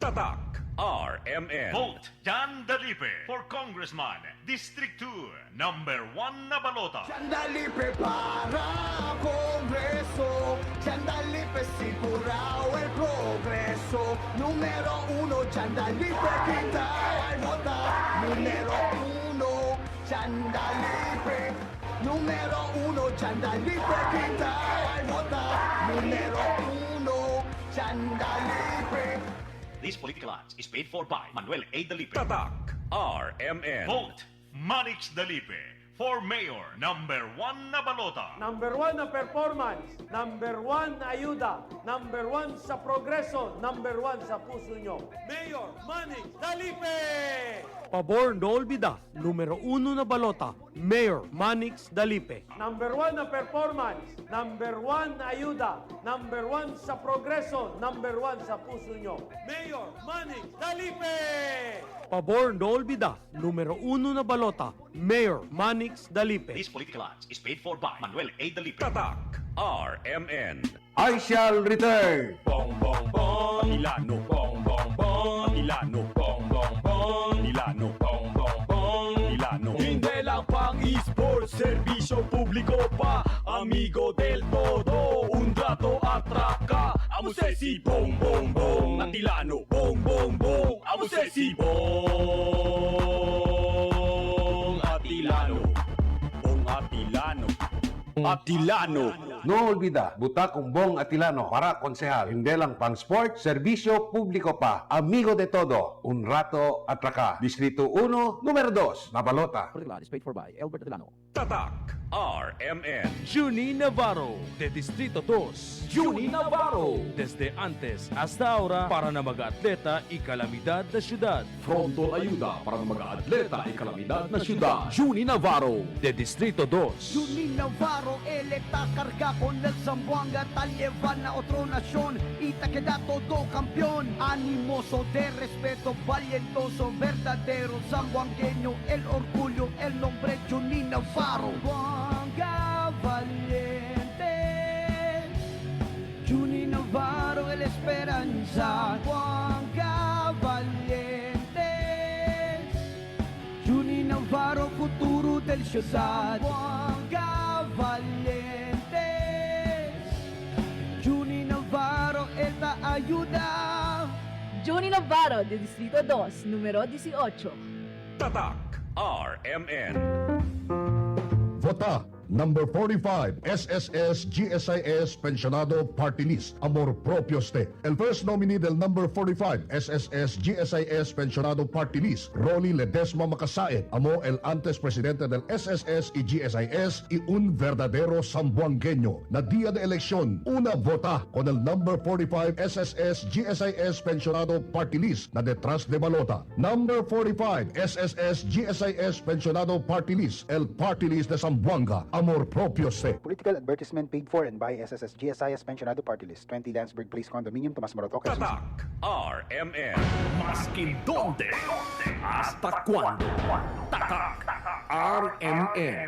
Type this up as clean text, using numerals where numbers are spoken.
Tatak RMN. Vote Jan Dalipe for Congressman, District 2, number 1 na balota. Ciandalipe para Congreso, Ciandalipe sigurao el progreso. Número 1, Ciandalipe quinta ay vota. Número 1, Ciandalipe. Número 1, Ciandalipe quinta ay vota. Número 1, Ciandalipe. This political ads is paid for by Manuel A. Dalipe. Tatak RMN. Vote Manix Dalipe for Mayor, number 1 na balota. Number 1 na performance, number 1 na ayuda, number 1 sa progreso, number 1 sa puso nyo. Mayor Manny Dalipe! Pabor no olvida, numero 1 na balota, Mayor Manix Dalipe. Number 1 na performance, number 1 na ayuda, number 1 sa progreso, number 1 sa puso nyo. Mayor Manix Dalipe! Pabor no olvida, numero 1 na balota, Mayor Manix Dalipe. This political ads is paid for by Manuel A. Dalipe. Tatak RMN. I shall return. Bong bong bong Ilano. Bong bong bong Ilano. Bong bong bong Ilano. Bong bong bong Ilano. Hindi lang pang esports, serbisyo publiko pa. Amigo del todo, un rato atraka. Amo si bong bong bong at Ilano. Bong bong bong. Amo si bong at Ilano. Bong Atilano. Atilano. No olvida, buta kung Bong Atilano para konsehal. Hindi lang pang sport, serbisyo publiko pa. Amigo de todo, un rato atraka. Distrito 1, numero 2, Nabalota. Political is paid for by Albert Delano. Tatak RMN. Juni Navarro, de Distrito 2. Juni Navarro, desde antes hasta ahora para na mag-atleta y calamidad na syudad. Frontal ayuda para ng mga atleta ay kalamidad na syudad. Juni Navarro, de Distrito 2. Junín Navarro, electa carga con el Zamboanga, tal llevan a otra nación y te queda todo campeón. Animoso de respeto, valientoso, verdadero zamboangueño, el orgullo, el nombre Junín Navarro. Zamboanga valiente, Junín Navarro, el esperanza. Zamboanga valiente, Junín Navarro, futuro del ciudad. Zamboanga valientes, Junín Navarro, esta ayuda. Juni Navarro, de Distrito 2, número 18. Tatak RMN. Vota number 45, SSS GSIS Pensionado Party List, Amor Propio Ste. El first nominee del number 45, SSS GSIS Pensionado Party List, Ronnie Ledesma Macasaet, amo el antes presidente del SSS y GSIS y un verdadero zamboangueño. Na día de elección, una vota con el number 45, SSS GSIS Pensionado Party List, na detrás de balota. Number 45, SSS GSIS Pensionado Party List, el Party List de Zamboanga. Amor propio se. Political advertisement paid for and by SSS GSIS Pensionado Party List, 20 Landsberg Place Condominium, Tomas Morato, Quezon City. Tatak RMN. Maskin donde, hasta cuando. Tatak RMN.